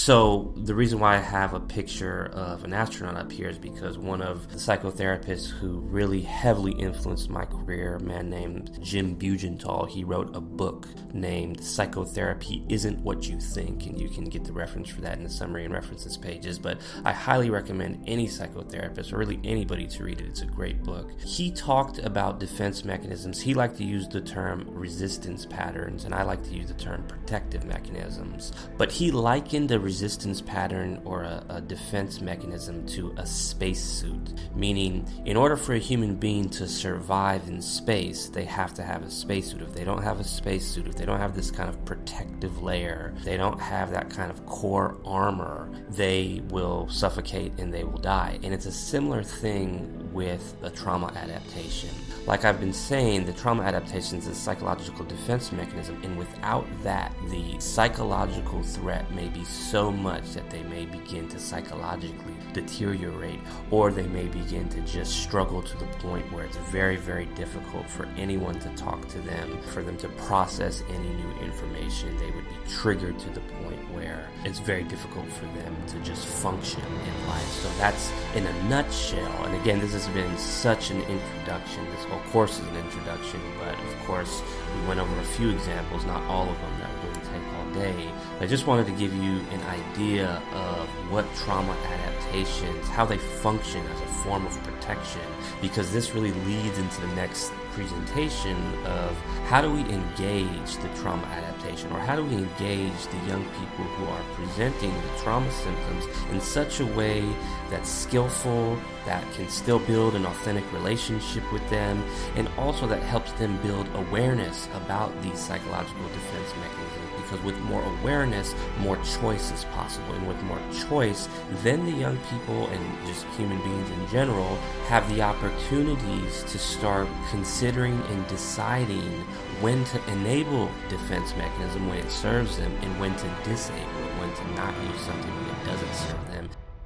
So the reason why I have a picture of an astronaut up here is because one of the psychotherapists who really heavily influenced my career, a man named Jim Bugental, he wrote a book named Psychotherapy Isn't What You Think, and you can get the reference for that in the summary and references pages, but I highly recommend any psychotherapist, or really anybody, to read it. It's a great book. He talked about defense mechanisms. He liked to use the term resistance patterns, and I like to use the term protective mechanisms, but he likened a resistance pattern or a defense mechanism to a spacesuit, meaning in order for a human being to survive in space, they have to have a spacesuit. If they don't have a spacesuit, if they don't have this kind of protective layer, they don't have that kind of core armor, they will suffocate and they will die. And it's a similar thing with a trauma adaptation. Like I've been saying, the trauma adaptation is a psychological defense mechanism, and without that, the psychological threat may be so much that they may begin to psychologically deteriorate, or they may begin to just struggle to the point where it's very, very difficult for anyone to talk to them, for them to process any new information. They would be triggered to the point where it's very difficult for them to just function in life. So that's in a nutshell. And again, this has been such an introduction. This whole course is an introduction, but of course we went over a few examples, not all of them, that would really take all day. I just wanted to give you an idea of what trauma adaptations, how they function as a form of protection, because this really leads into the next presentation of how do we engage the trauma adaptation, or how do we engage the young people who are presenting the trauma symptoms in such a way that's skillful, that can still build an authentic relationship with them, and also that helps them build awareness about these psychological defense mechanisms. Because with more awareness, more choice is possible. And with more choice, then the young people and just human beings in general have the opportunities to start considering and deciding when to enable defense mechanism when it serves them, and when to disable it, when to not use something when it doesn't serve them.